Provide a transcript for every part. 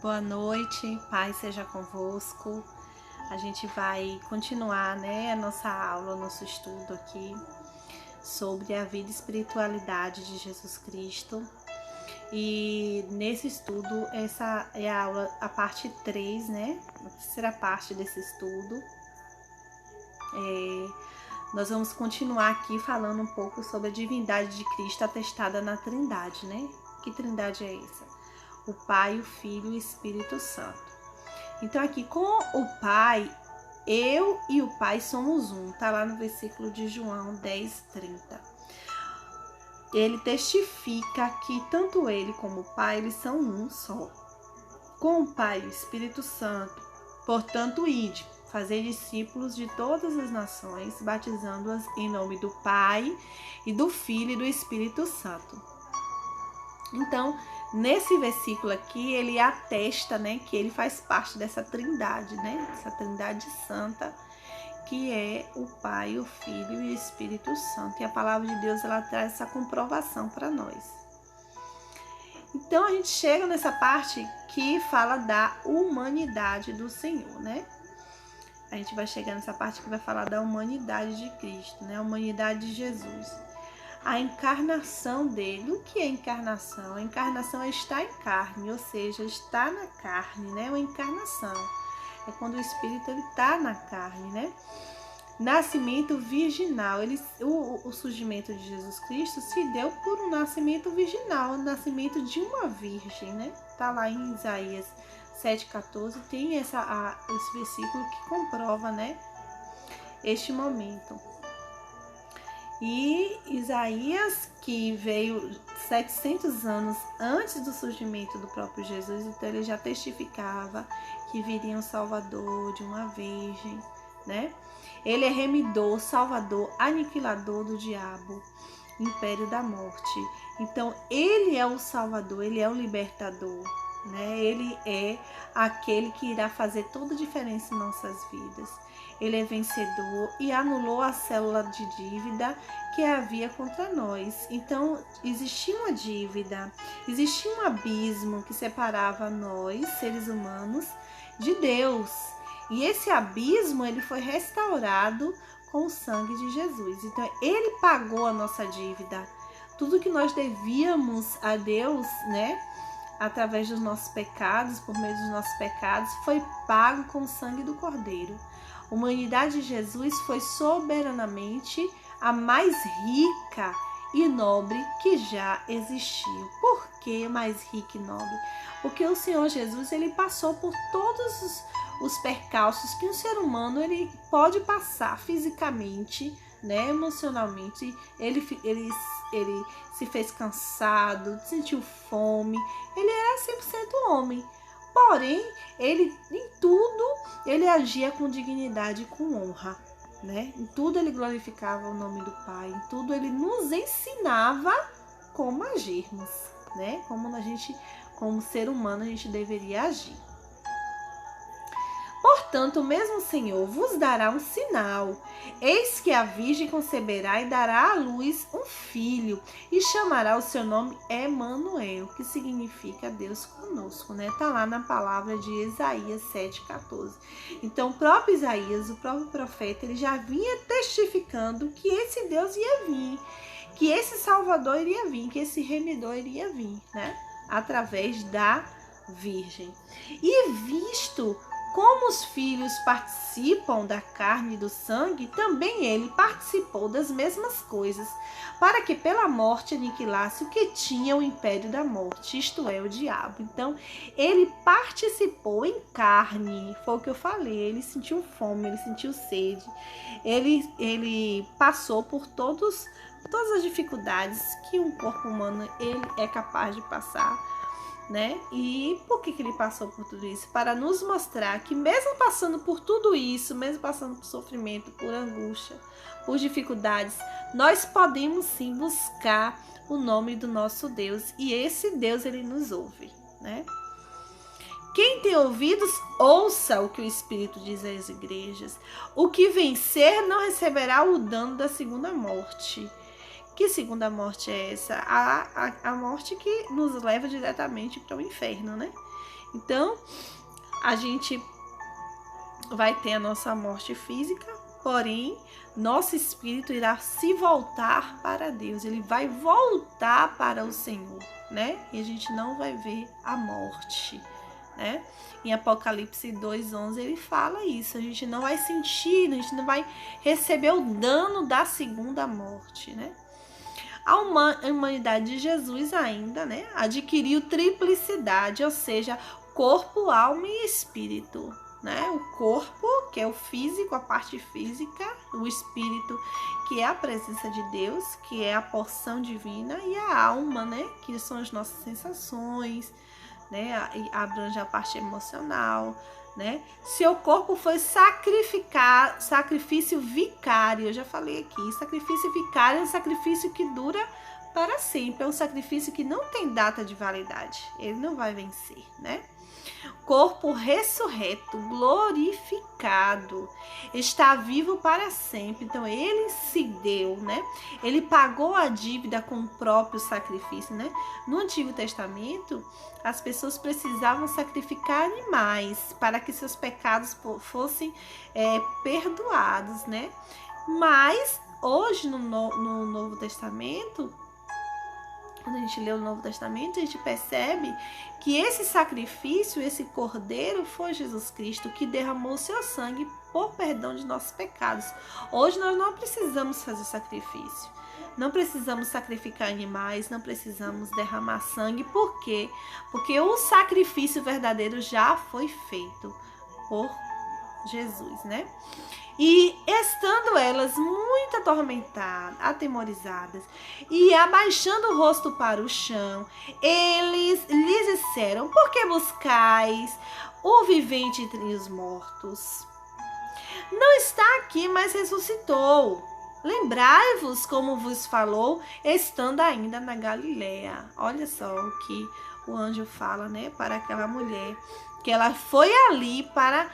Boa noite, Pai seja convosco. A gente vai continuar, a nossa aula, nosso estudo aqui sobre a vida e espiritualidade de Jesus Cristo. E nesse estudo, essa é a aula, a parte 3, a terceira parte desse estudo. Nós vamos continuar aqui falando um pouco sobre a divindade de Cristo atestada na Trindade, Que Trindade é essa? O Pai, o Filho e o Espírito Santo. Então aqui com o Pai, eu e o Pai somos um, tá lá no versículo de João 10:30. Ele testifica que tanto ele como o Pai, eles são um só. Com o Pai e o Espírito Santo, portanto, ide, fazer discípulos de todas as nações, batizando-as em nome do Pai e do Filho e do Espírito Santo. Então, nesse versículo aqui, ele atesta, que ele faz parte dessa trindade, Essa trindade santa, que é o Pai, o Filho e o Espírito Santo. E a palavra de Deus, ela traz essa comprovação para nós. Então, a gente chega nessa parte que fala da humanidade do Senhor, A gente vai chegar nessa parte que vai falar da humanidade de Cristo, A humanidade de Jesus. A encarnação dele. O que é encarnação? A encarnação é estar em carne, ou seja, estar na carne, Uma encarnação. É quando o Espírito está na carne, Nascimento virginal. O surgimento de Jesus Cristo se deu por um nascimento virginal, o nascimento de uma virgem, Tá lá em Isaías 7:14, tem esse versículo que comprova, este momento. E Isaías, que veio 700 anos antes do surgimento do próprio Jesus, então ele já testificava que viria um Salvador de uma virgem, Ele é remidor, salvador, aniquilador do diabo, império da morte. Então, ele é o Salvador, ele é o libertador, Ele é aquele que irá fazer toda a diferença em nossas vidas. Ele é vencedor e anulou a célula de dívida que havia contra nós. Então, existia uma dívida, existia um abismo que separava nós, seres humanos, de Deus. E esse abismo, ele foi restaurado com o sangue de Jesus. Então, ele pagou a nossa dívida. Tudo que nós devíamos a Deus, através dos nossos pecados, por meio dos nossos pecados, foi pago com o sangue do Cordeiro. A humanidade de Jesus foi soberanamente a mais rica e nobre que já existiu. Por que mais rica e nobre? Porque o Senhor Jesus, ele passou por todos os percalços que um ser humano ele pode passar fisicamente, emocionalmente. Ele se fez cansado, sentiu fome. Ele era 100% homem. Porém, ele em tudo ele agia com dignidade e com honra, Em tudo ele glorificava o nome do Pai, em tudo ele nos ensinava como agirmos, Como ser humano, a gente deveria agir. Portanto, o mesmo Senhor vos dará um sinal. Eis que a virgem conceberá e dará à luz um filho, e chamará o seu nome Emanuel, que significa Deus conosco, Tá lá na palavra de Isaías 7:14. Então, o próprio Isaías, o próprio profeta, ele já vinha testificando que esse Deus ia vir, que esse Salvador iria vir, que esse remidor iria vir, Através da virgem. E visto como os filhos participam da carne e do sangue, também ele participou das mesmas coisas, para que pela morte aniquilasse o que tinha o império da morte, isto é, o diabo. Então, ele participou em carne, foi o que eu falei, ele sentiu fome, ele sentiu sede, ele passou por todas as dificuldades que um corpo humano ele é capaz de passar. E por que ele passou por tudo isso? Para nos mostrar que mesmo passando por tudo isso, mesmo passando por sofrimento, por angústia, por dificuldades, nós podemos sim buscar o nome do nosso Deus, e esse Deus ele nos ouve, Quem tem ouvidos, ouça o que o Espírito diz às igrejas. O que vencer não receberá o dano da segunda morte. Que segunda morte é essa? A morte que nos leva diretamente para o inferno, Então, a gente vai ter a nossa morte física, porém, nosso espírito irá se voltar para Deus. Ele vai voltar para o Senhor, né? E a gente não vai ver a morte, né? Em Apocalipse 2:11 ele fala isso. A gente não vai sentir, a gente não vai receber o dano da segunda morte, né? A humanidade de Jesus ainda, né, adquiriu triplicidade, ou seja, corpo, alma e espírito, né? O corpo, que é o físico, a parte física, o espírito, que é a presença de Deus, que é a porção divina, e a alma, né, que são as nossas sensações, né, abrange a parte emocional, né? Seu corpo foi sacrifício vicário, eu já falei aqui, sacrifício vicário é um sacrifício que dura para sempre, é um sacrifício que não tem data de validade, ele não vai vencer, né? Corpo ressurreto, glorificado, está vivo para sempre. Então ele se deu, né? Ele pagou a dívida com o próprio sacrifício, né? No Antigo Testamento, as pessoas precisavam sacrificar animais para que seus pecados fossem perdoados, né? Mas hoje no Novo Testamento, quando a gente lê o Novo Testamento, a gente percebe que esse sacrifício, esse cordeiro, foi Jesus Cristo que derramou o seu sangue por perdão de nossos pecados. Hoje nós não precisamos fazer sacrifício, não precisamos sacrificar animais, não precisamos derramar sangue. Por quê? Porque o sacrifício verdadeiro já foi feito por Jesus, né? E estando elas muito atormentadas, atemorizadas, e abaixando o rosto para o chão, eles lhes disseram: por que buscais o vivente entre os mortos? Não está aqui, mas ressuscitou. Lembrai-vos como vos falou, estando ainda na Galileia. Olha só o que o anjo fala, né, para aquela mulher, que ela foi ali para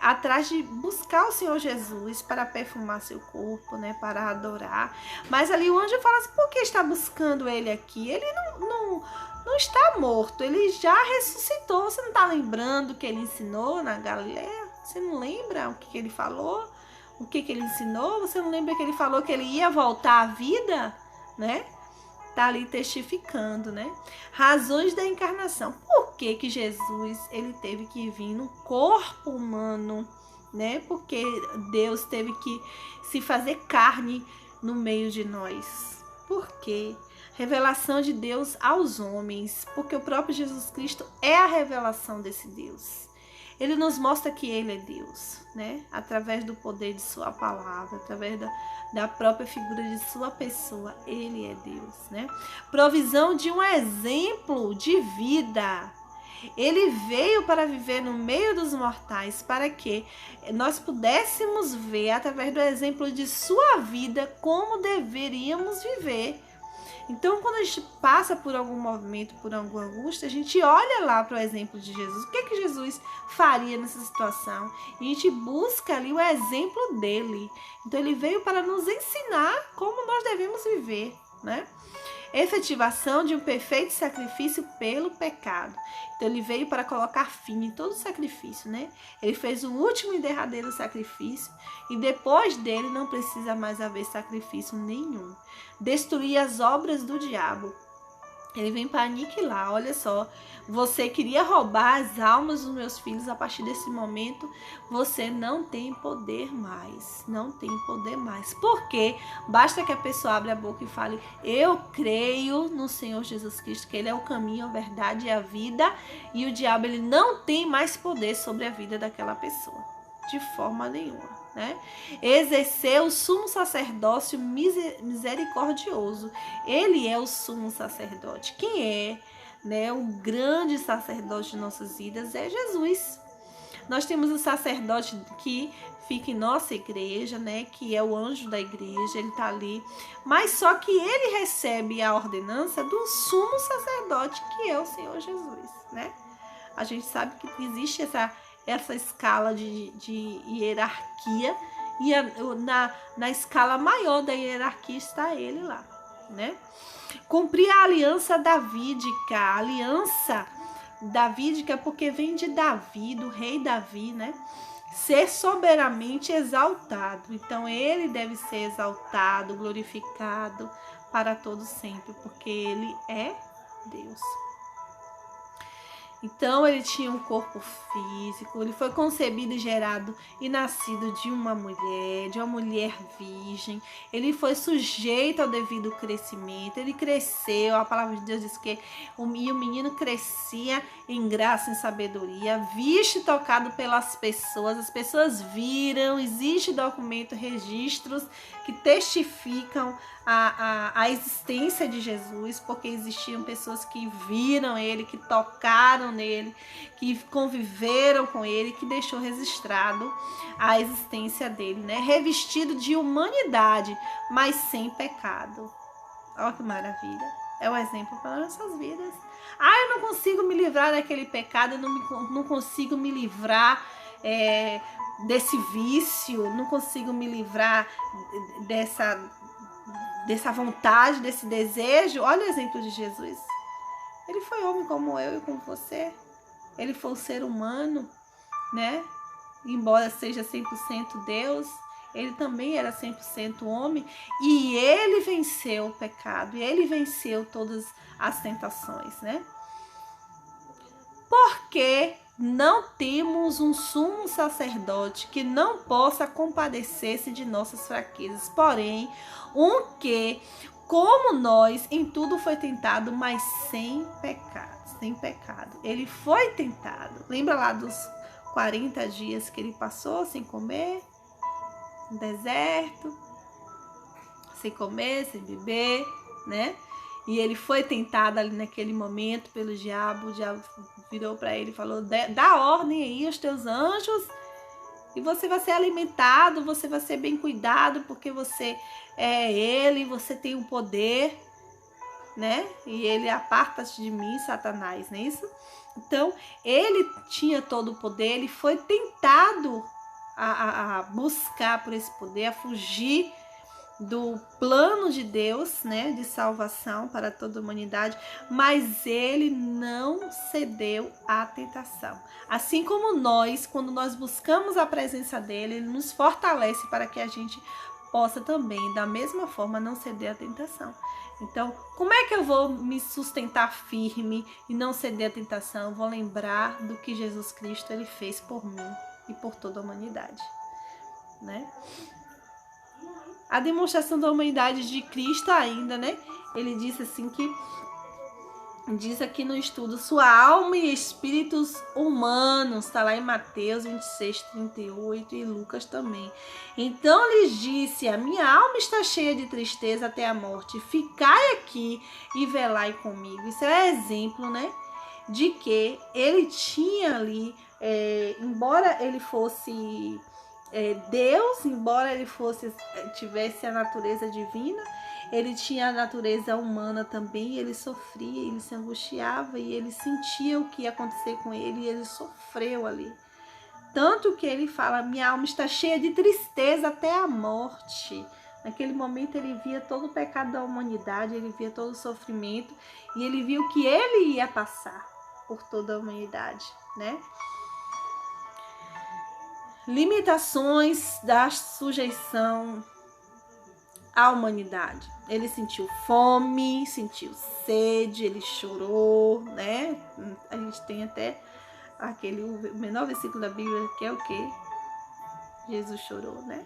atrás de buscar o Senhor Jesus, para perfumar seu corpo, né, para adorar. Mas ali o anjo fala assim: por que está buscando ele aqui? Ele não está morto, ele já ressuscitou. Você não está lembrando o que ele ensinou na Galileia? Você não lembra o que ele falou? O que ele ensinou? Você não lembra que ele falou que ele ia voltar à vida, né? Tá ali testificando, né? Razões da encarnação. Por que Jesus ele teve que vir no corpo humano, né? Porque Deus teve que se fazer carne no meio de nós. Por quê? Revelação de Deus aos homens, porque o próprio Jesus Cristo é a revelação desse Deus. Ele nos mostra que ele é Deus, né? Através do poder de sua palavra, através da própria figura de sua pessoa, ele é Deus, né? Provisão de um exemplo de vida. Ele veio para viver no meio dos mortais, para que nós pudéssemos ver, através do exemplo de sua vida, como deveríamos viver. Então, quando a gente passa por algum movimento, por alguma angústia, a gente olha lá para o exemplo de Jesus. O que Jesus faria nessa situação? E a gente busca ali o exemplo dele. Então, ele veio para nos ensinar como nós devemos viver, né? Efetivação de um perfeito sacrifício pelo pecado. Então, ele veio para colocar fim em todo sacrifício, né? Ele fez o último e derradeiro sacrifício e depois dele não precisa mais haver sacrifício nenhum. Destruir as obras do diabo. Ele vem para aniquilar. Olha só, você queria roubar as almas dos meus filhos. A partir desse momento, você não tem poder mais. Não tem poder mais. Por quê? Basta que a pessoa abra a boca e fale: eu creio no Senhor Jesus Cristo, que ele é o caminho, a verdade e a vida. E o diabo, ele não tem mais poder sobre a vida daquela pessoa. De forma nenhuma. Né? Exercer o sumo sacerdócio misericordioso. Ele é o sumo sacerdote. Quem é, né, o grande sacerdote de nossas vidas é Jesus. Nós temos o sacerdote que fica em nossa igreja, né, que é o anjo da igreja, ele está ali, mas só que ele recebe a ordenança do sumo sacerdote, que é o Senhor Jesus, né? A gente sabe que existe essa escala de hierarquia, e na escala maior da hierarquia está ele lá, né? Cumprir a aliança davídica, a aliança davídica porque vem de Davi, do rei Davi, né? Ser soberanamente exaltado. Então ele deve ser exaltado, glorificado para todo sempre, porque ele é Deus. Então ele tinha um corpo físico, ele foi concebido e gerado e nascido de uma mulher virgem. Ele foi sujeito ao devido crescimento, ele cresceu, a palavra de Deus diz que o menino crescia em graça, em sabedoria, visto e tocado pelas pessoas. As pessoas viram, existe documento, registros que testificam a existência de Jesus, porque existiam pessoas que viram ele, que tocaram nele, que conviveram com ele, que deixou registrado a existência dele, né? Revestido de humanidade, mas sem pecado. Olha que maravilha. É um exemplo para nossas vidas. Eu não consigo me livrar daquele pecado, eu não consigo me livrar desse vício, não consigo me livrar dessa vontade, desse desejo. Olha o exemplo de Jesus. Ele foi homem como eu e como você. Ele foi um ser humano, né? Embora seja 100% Deus, ele também era 100% homem. E ele venceu o pecado. E ele venceu todas as tentações, né? Porque não temos um sumo sacerdote que não possa compadecer-se de nossas fraquezas. Porém, que, como nós, em tudo foi tentado, mas sem pecado. Sem pecado. Ele foi tentado. Lembra lá dos 40 dias que ele passou sem comer? No deserto. Sem comer, sem beber, né? E ele foi tentado ali naquele momento pelo diabo. O diabo virou para ele e falou: dá ordem aí aos teus anjos e você vai ser alimentado, você vai ser bem cuidado, porque você é ele, você tem o poder, né? E ele: aparta-te de mim, Satanás, não é isso? Então, ele tinha todo o poder, ele foi tentado a buscar por esse poder, a fugir do plano de Deus, né, de salvação para toda a humanidade, mas ele não cedeu à tentação. Assim como nós, quando nós buscamos a presença dele, ele nos fortalece para que a gente possa também, da mesma forma, não ceder à tentação. Então, como é que eu vou me sustentar firme e não ceder à tentação? Eu vou lembrar do que Jesus Cristo ele fez por mim e por toda a humanidade, né? A demonstração da humanidade de Cristo ainda, né? Ele disse assim que, diz aqui no estudo, sua alma e espíritos humanos, está lá em Mateus 26, 38 e Lucas também. Então lhes disse: a minha alma está cheia de tristeza até a morte, ficai aqui e velai comigo. Isso é exemplo, né? De que ele tinha ali, embora ele fosse Deus, embora ele tivesse a natureza divina, ele tinha a natureza humana também. Ele sofria, ele se angustiava e ele sentia o que ia acontecer com ele e ele sofreu ali. Tanto que ele fala: minha alma está cheia de tristeza até a morte. Naquele momento ele via todo o pecado da humanidade, ele via todo o sofrimento e ele viu que ele ia passar por toda a humanidade, né? Limitações da sujeição à humanidade. Ele sentiu fome, sentiu sede, ele chorou, né? A gente tem até o menor versículo da Bíblia, que é o quê? Jesus chorou, né?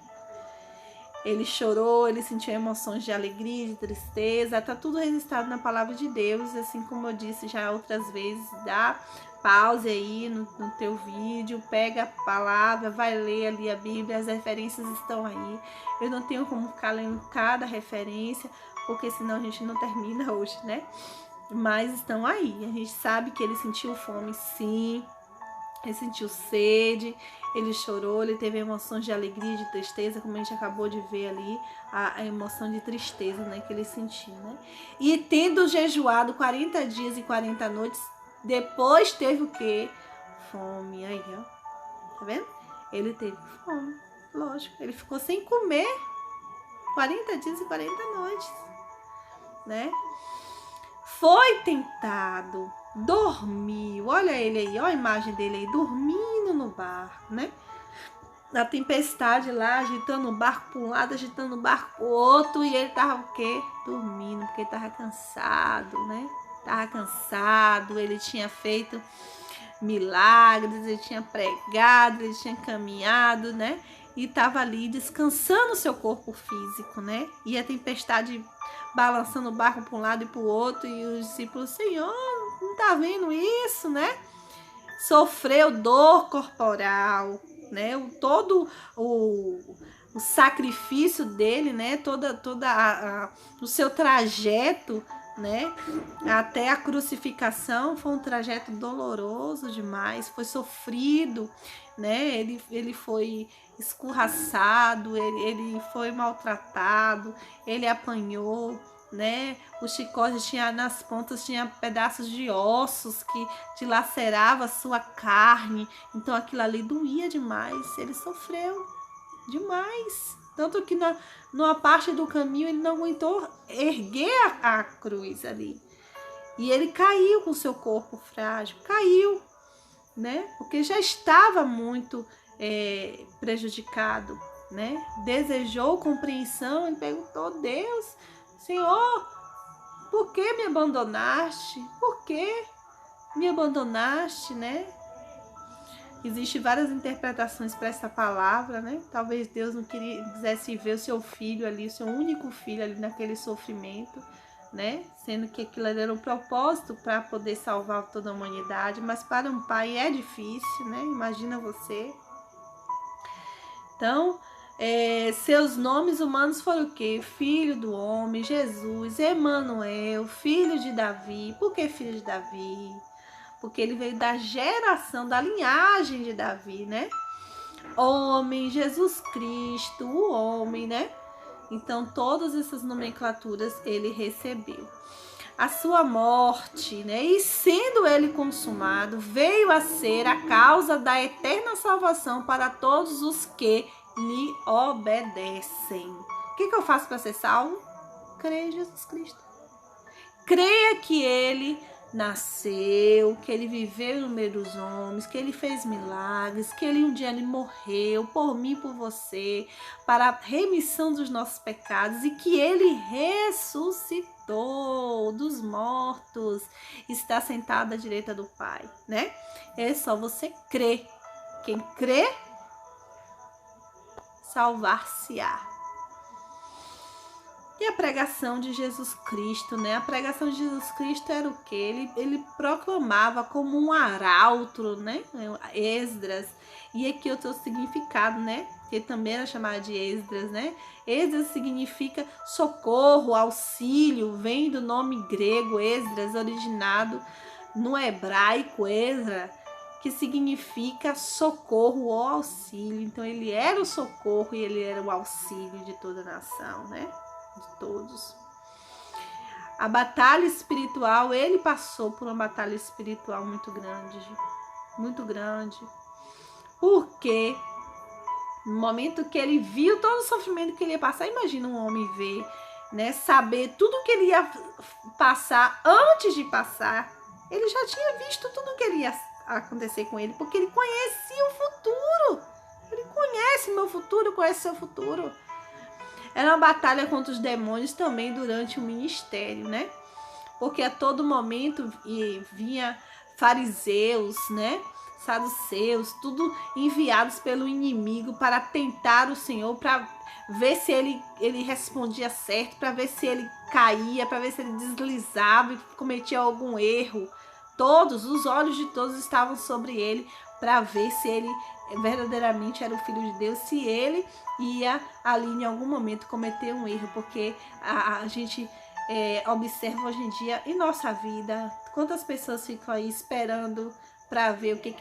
Ele chorou, ele sentiu emoções de alegria, de tristeza. Tá tudo registrado na palavra de Deus, assim como eu disse já outras vezes. Dá pause aí no teu vídeo, pega a palavra, vai ler ali a Bíblia, as referências estão aí. Eu não tenho como ficar lendo cada referência, porque senão a gente não termina hoje, né? Mas estão aí. A gente sabe que ele sentiu fome, sim. Ele sentiu sede, ele chorou, ele teve emoções de alegria, de tristeza, como a gente acabou de ver ali, a emoção de tristeza, né, que ele sentiu, né? E tendo jejuado 40 dias e 40 noites, depois teve o quê? Fome. Aí, ó. Tá vendo? Ele teve fome, lógico. Ele ficou sem comer 40 dias e 40 noites, né? foi tentado, dormiu. Olha ele aí, olha a imagem dele aí, dormindo no barco, né? Na tempestade lá, agitando o barco para um lado, agitando o barco para o outro, e ele tava o quê? Dormindo, porque ele tava cansado, né? Tava cansado, ele tinha feito milagres, ele tinha pregado, ele tinha caminhado, né? E tava ali descansando o seu corpo físico, né? E a tempestade balançando o barco para um lado e para o outro, e os discípulos, Senhor, não tá vendo isso, né? Sofreu dor corporal, né? Todo o sacrifício dele, né? O seu trajeto, né? Até a crucificação foi um trajeto doloroso demais, foi sofrido, né? Ele foi escorraçado, ele foi maltratado, ele apanhou, né? O chicote tinha nas pontas, tinha pedaços de ossos que dilacerava a sua carne, então aquilo ali doía demais, ele sofreu demais, tanto que numa parte do caminho ele não aguentou erguer a cruz ali, e ele caiu com seu corpo frágil, caiu, né? Porque já estava muito prejudicado, né? Desejou compreensão, ele perguntou, Deus, Senhor, por que me abandonaste? Por que me abandonaste, né? Existem várias interpretações para essa palavra, né? Talvez Deus não quisesse ver o seu filho ali, o seu único filho ali naquele sofrimento, né? Sendo que aquilo era um propósito para poder salvar toda a humanidade, mas para um pai é difícil, né? Imagina você. Então, seus nomes humanos foram o quê? Filho do homem, Jesus, Emanuel, filho de Davi. Por que filho de Davi? Porque ele veio da geração, da linhagem de Davi, né? Homem, Jesus Cristo, o homem, né? Então, todas essas nomenclaturas ele recebeu. A sua morte, né? E sendo ele consumado, veio a ser a causa da eterna salvação para todos os que lhe obedecem. O que eu faço para ser salvo? Creia em Jesus Cristo. Creia que ele nasceu, que ele viveu no meio dos homens, que ele fez milagres, que ele um dia ele morreu por mim, por você, para a remissão dos nossos pecados, e que ele ressuscitou dos mortos, está sentado à direita do Pai, né? É só você crer. Quem crê, salvar-se-á. E a pregação de Jesus Cristo, né? A pregação de Jesus Cristo era o quê? Ele proclamava como um arauto, né? Esdras. E aqui outro significado, né? Que também era chamado de Esdras, né? Esdras significa socorro, auxílio, vem do nome grego Esdras, originado no hebraico Ezra, que significa socorro ou auxílio. Então ele era o socorro e ele era o auxílio de toda a nação, né? De todos. A batalha espiritual, ele passou por uma batalha espiritual muito grande, porque no momento que ele viu todo o sofrimento que ele ia passar, imagina um homem ver, né, saber tudo que ele ia passar antes de passar, ele já tinha visto tudo que ele ia acontecer com ele, porque ele conhecia o futuro, ele conhece meu futuro, conhece seu futuro. Era uma batalha contra os demônios também durante o ministério, né? Porque a todo momento vinha fariseus, né? Saduceus, tudo enviados pelo inimigo para tentar o Senhor, para ver se ele respondia certo, para ver se ele caía, para ver se ele deslizava e cometia algum erro. Todos, os olhos de todos estavam sobre ele para ver se ele verdadeiramente era o Filho de Deus, se ele ia ali em algum momento cometer um erro, porque a gente observa hoje em dia em nossa vida, quantas pessoas ficam aí esperando para ver o que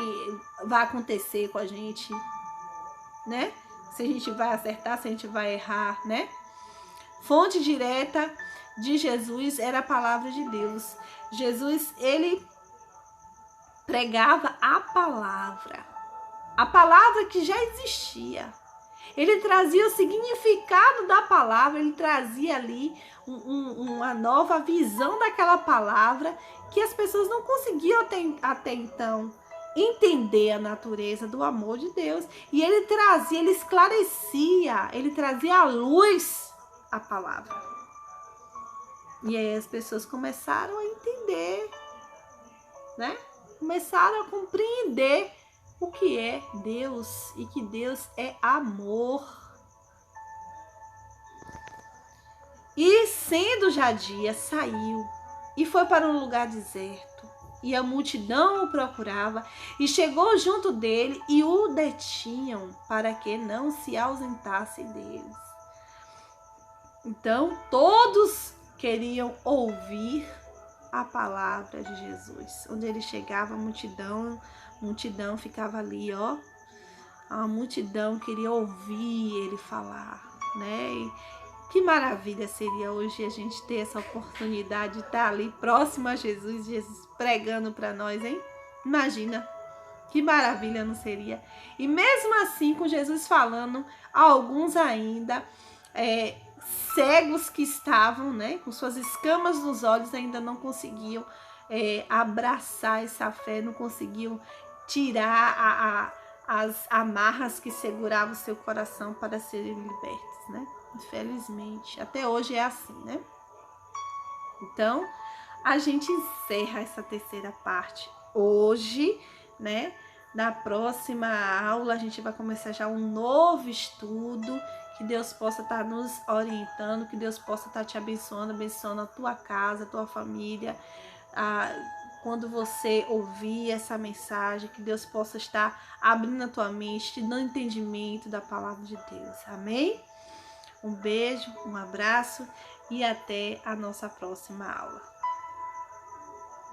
vai acontecer com a gente, né? Se a gente vai acertar, se a gente vai errar, né? Fonte direta de Jesus era a palavra de Deus. Jesus, ele pregava a palavra que já existia. Ele trazia o significado da palavra, ele trazia ali uma nova visão daquela palavra que as pessoas não conseguiam até então entender a natureza do amor de Deus. E ele trazia, ele esclarecia, ele trazia à luz a palavra. E aí as pessoas começaram a entender, né? Começaram a compreender o que é Deus e que Deus é amor. E sendo já dia, saiu e foi para um lugar deserto. E a multidão o procurava e chegou junto dele e o detinham para que não se ausentasse deles. Então todos queriam ouvir a palavra de Jesus. Onde ele chegava, a multidão ficava ali, ó. A multidão queria ouvir ele falar, né? E que maravilha seria hoje a gente ter essa oportunidade de estar ali próximo a Jesus, Jesus pregando para nós, hein? Imagina, que maravilha não seria? E mesmo assim, com Jesus falando, alguns ainda cegos que estavam, né, com suas escamas nos olhos, ainda não conseguiam abraçar essa fé, não conseguiam tirar as amarras que seguravam o seu coração para serem libertos, né? Infelizmente, até hoje é assim, né? Então, a gente encerra essa terceira parte hoje, né? Na próxima aula, a gente vai começar já um novo estudo. Que Deus possa estar nos orientando, que Deus possa estar te abençoando a tua casa, a tua família. Quando você ouvir essa mensagem, que Deus possa estar abrindo a tua mente, te dando entendimento da palavra de Deus. Amém? Um beijo, um abraço e até a nossa próxima aula.